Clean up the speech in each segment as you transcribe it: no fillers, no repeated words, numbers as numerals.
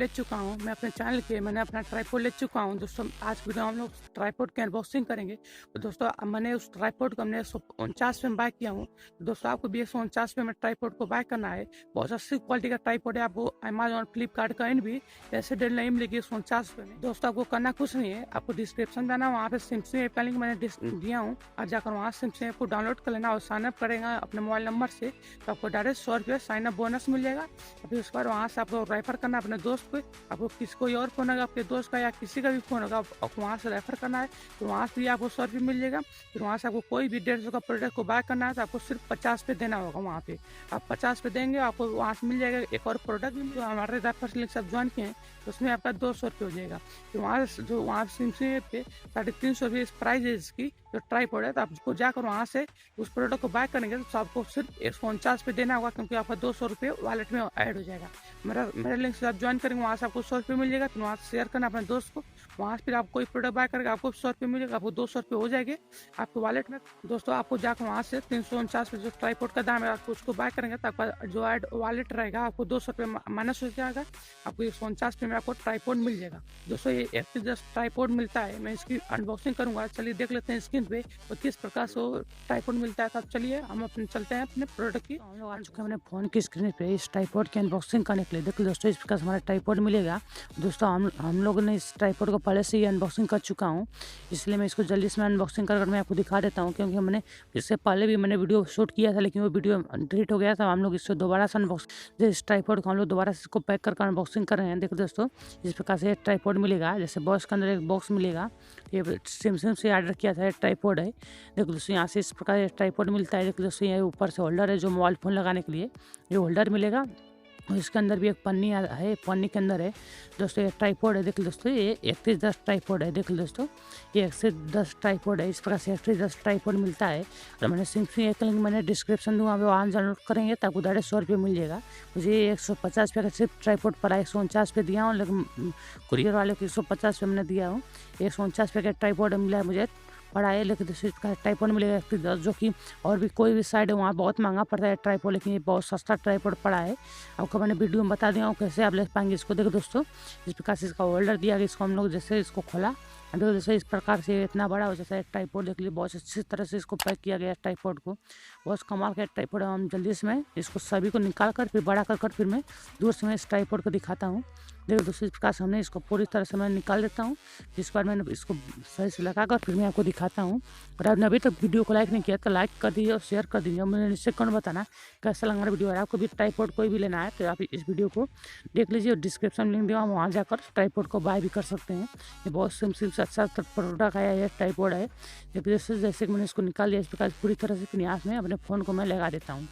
ले चुका हूँ। मैं अपने चैनल के मैंने अपना ट्राइपॉड ले चुका हूँ दोस्तों। आज वीडियो हम लोग ट्राइपॉड की अनबॉक्सिंग करेंगे। तो दोस्तों मैंने उस ट्राइपॉड को हमने 149 में बाय किया हूँ। तो दोस्तों आपको भी 149 में ट्राइपॉड को बाय करना है। बहुत अच्छी क्वालिटी का ट्राइपॉड है। आपको अमेजॉन फ्लिपकार्ट कहीं भी ऐसे डील नहीं मिलेगी 149 में। दोस्तों आपको करना कुछ नहीं है, आपको डिस्क्रिप्शन देना, वहाँ पे सिमसी ऐप का लिंक मैंने दिया हूँ और जाकर वहाँ सिमसी ऐप को डाउनलोड कर लेना और साइन अप करेगा अपने मोबाइल नंबर से। तो आपको डायरेक्ट 100 रुपये साइन अप बोनस मिल जाएगा। फिर उसके बाद वहाँ से आपको रेफर करना अपने दोस्त को। आपको किसी कोई और फोन होगा आपके दोस्त का या किसी का भी फोन होगा, आपको वहाँ से रेफर करना है। तो वहाँ से भी आपको 100 रुपये मिल जाएगा। फिर वहाँ से आपको कोई भी 150 का प्रोडक्ट को बाय करना है तो आपको सिर्फ 50 पे देना होगा। वहाँ पे आप 50 पे देंगे, आपको वहाँ से मिल जाएगा एक और प्रोडक्ट भी। हमारे रेफर लिंक से आप ज्वाइन किए तो उसमें आपका 200 रुपये हो जाएगा। तो वहाँ सिमसी पे 350 रुपये प्राइस है इसकी जो ट्राइपॉड है। तो आपको जाकर वहाँ से उस प्रोडक्ट को बाय करेंगे तो आपको सिर्फ 149 पे देना होगा, क्योंकि आपका 200 रुपये वॉलेट में ऐड हो जाएगा। मेरे लिंक से आप ज्वाइन करेंगे, वहाँ से आपको 100 रुपये मिल जाएगा। तो वहाँ से शेयर करना अपने दोस्त को। वहाँ से फिर आप कोई प्रोडक्ट बाय करेंगे आपको 100 रुपये मिलेगा, आपको 200 रुपये हो जाएंगे आपके वॉलेट में। दोस्तों आपको जाकर वहाँ से 349 पे जो ट्राइपॉड का दाम है आपको उसको बाय करेंगे तो आपका जो ऐड वॉलेट रहेगा आपको 200 रुपये माइनस हो जाएगा। आपको 149 पे में आपको ट्राइपॉड मिल जाएगा। दोस्तों ये एक ट्राइपॉड मिलता है, मैं इसकी अनबॉक्सिंग करूँगा। चलिए देख लेते हैं स्क्रीन पे और किस प्रकार से ट्राइपॉड मिलता है। तब चलिए हम अपने चलते हैं अपने प्रोडक्ट की। हम लोग आ चुके हैं अपने फ़ोन की स्क्रीन पे इस ट्राइपॉड की अनबॉक्सिंग करने के लिए। देखिए दोस्तों इस प्रकार से हमारा ट्राइपॉड मिलेगा। दोस्तों हम लोगों ने इस ट्राइपॉड को पहले से ही अनबॉक्सिंग कर चुका हूँ, इसलिए मैं इसको जल्दी से अनबॉक्सिंग कर मैं आपको दिखा देता हूँ। क्योंकि मैंने इससे पहले भी मैंने वीडियो शूट किया था, लेकिन वो वीडियो डिलीट हो गया था। हम लोग इससे दोबारा से अनबॉक्सिंग इस ट्राइपॉड को हम लोग दोबारा से इसको पैक करके अनबॉक्सिंग कर रहे हैं। देखो दोस्तों इस प्रकार से ट्राइपॉड मिलेगा। जैसे बॉक्स के अंदर एक बॉक्स मिलेगा, ये सैमसंग से ऑर्डर किया था ट्राइपॉड है। देखो दोस्तों यहाँ से इस प्रकार ट्राइपॉड मिलता है। देखो दोस्तों ये ऊपर से होल्डर है जो मोबाइल फ़ोन लगाने के लिए ये होल्डर मिलेगा। और इसके अंदर भी एक पन्नी है, पन्नी के अंदर है दोस्तों ये ट्राइपॉड है। देख दोस्तों ये 1 से 10 ट्राइपॉड है। देख दोस्तों ये 1 से 10 ट्राइपॉड है। इस प्रकार से 1 से 10 ट्राइपॉड मिलता है। और मैंने सिमसी एक लिंक मैंने डिस्क्रिप्शन दूँगा, वहाँ डाउनलोड करेंगे तो आपको डायरेक्ट 100 रुपये मिल जाएगा। मुझे 150 रुपये का सिर्फ ट्राइपॉड पड़ा, 149 पे दिया हूँ, लेकिन कुरियर वाले को 150 पे मैंने दिया हूँ। 149 पे का ट्राइपॉड मिला है मुझे पड़ा है। लेकिन दूसरी का ट्राइपॉड मिलेगा 110, जो कि और भी कोई भी साइड है वहाँ बहुत महंगा पड़ता है ट्राइपॉड, लेकिन ये बहुत सस्ता ट्राइपॉड पड़ा है। आपको मैंने वीडियो में बता दिया हूँ कैसे आप ले पाएंगे इसको। देखो दोस्तों इस प्रकार से इसका होल्डर दिया गया, इसको हम लोग जैसे इसको खोला, देखो जैसे इस प्रकार से इतना बड़ा हो जैसा ट्राइपॉड। देख लीजिए बहुत अच्छी तरह से इसको पैक किया गया है ट्राइपॉड को। बहुत कमाल का ट्राइपॉड है। हम जल्दी से मैं इसको सभी को निकाल कर फिर बड़ा कर फिर मैं दूर से मैं इस ट्राइपॉड को दिखाता हूँ। देखो दोस्तों इस प्रकार से हमने इसको पूरी तरह से मैं निकाल देता हूँ। जिस बार मैंने इसको सही से लगा कर फिर मैं आपको दिखाता हूँ। और आपने अभी तक वीडियो को लाइक नहीं किया तो लाइक कर दीजिए और शेयर कर दीजिए। मुझे निश्चय कौन बताना कैसा लगा मेरा वीडियो। और आपको भी ट्राइपॉड कोई भी लेना है तो आप इस वीडियो को देख लीजिए और डिस्क्रिप्शन लिंक दिया, वहाँ जाकर ट्राइपॉड को बाय भी कर सकते हैं। ये बहुत सिंपल से अच्छा प्रोडक्ट आया है, ट्राइपॉड है। जैसे कि मैंने इसको निकाल लिया इस प्रकार पूरी तरह से प्रयास में अपने फ़ोन को मैं लगा देता हूँ।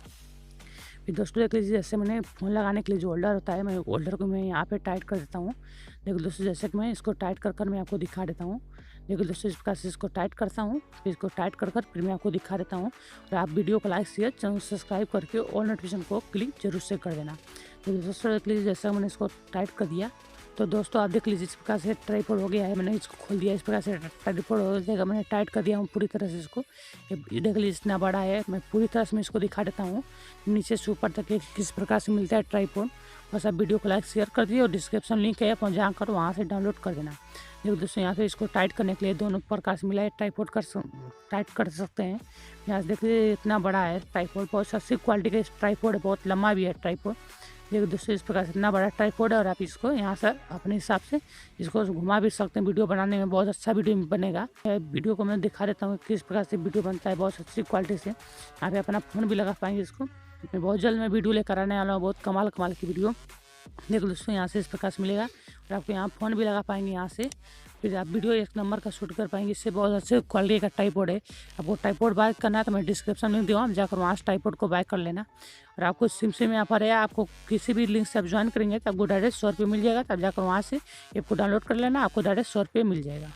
फिर दोस्तों देख लीजिए जैसे मैंने फ़ोन लगाने के लिए जो होल्डर होता है, मैं होल्डर को मैं यहाँ पे टाइट कर देता हूँ। देखो दोस्तों जैसे कि मैं इसको टाइट कर मैं आपको दिखा देता हूँ। देखो दोस्तों इस प्रकार से इसको टाइट करता हूँ, फिर इसको टाइट कर फिर मैं आपको दिखा देता हूँ। और आप वीडियो को लाइक शेयर चैनल सब्सक्राइब करके ऑल नोटिफिकेशन को क्लिक जरूर से कर देना। तो दोस्तों देख लीजिए जैसा मैंने इसको टाइट कर दिया तो दोस्तों आप देख लीजिए इस प्रकार से ट्राइपॉड हो गया है। मैंने इसको खोल दिया, इस प्रकार से ट्राइपॉड हो जाएगा। मैंने टाइट कर दिया हूँ पूरी तरह से इसको। ये देख लीजिए इतना बड़ा है। मैं पूरी तरह से मैं इसको दिखा देता हूँ नीचे से ऊपर तक किस प्रकार से मिलता है ट्राइपॉड। बस आप वीडियो को लाइक शेयर कर दिए और डिस्क्रिप्शन लिंक है आप जाकर वहाँ से डाउनलोड कर देना। देखो दोस्तों यहाँ पे इसको टाइट करने के लिए दोनों प्रकार से मिला है ट्राइपॉड टाइट कर सकते हैं। यहाँ से देख लीजिए इतना बड़ा है ट्राइपॉड, बहुत अच्छी क्वालिटी का ट्राइपॉड है, बहुत लंबा भी है ट्राइपॉड। देखो दोस्तों इस प्रकार से इतना बड़ा ट्राइपॉड है और आप इसको यहाँ से अपने हिसाब से इसको घुमा भी सकते हैं। वीडियो बनाने में बहुत अच्छा वीडियो बनेगा। वीडियो को मैं दिखा देता हूँ किस प्रकार से वीडियो बनता है बहुत अच्छी क्वालिटी से। यहाँ पे अपना फ़ोन भी लगा पाएंगे इसको। मैं बहुत जल्द मैं वीडियो लेकर आने वाला हूँ, बहुत कमाल की वीडियो। देखो दोस्तों यहाँ से इस प्रकार से मिलेगा और आपको यहाँ फ़ोन भी लगा पाएंगे यहाँ से। फिर आप वीडियो 1 नंबर का शूट कर पाएंगे। इससे बहुत अच्छे क्वालिटी का ट्राइपॉड है। आपको ट्राइपॉड बाय करना है तो मैं डिस्क्रिप्शन लिंक दूँगा, आप जाकर वहाँ से ट्राइपॉड को बाय कर लेना। और आपको सिमसी में यहाँ पर है, आपको किसी भी लिंक से आप ज्वाइन करेंगे तो आपको डायरेक्ट 100 रुपये मिल जाएगा। तो आप जाकर वहाँ से ऐप को डाउनलोड कर लेना, आपको डायरेक्ट 100 रुपये मिल जाएगा।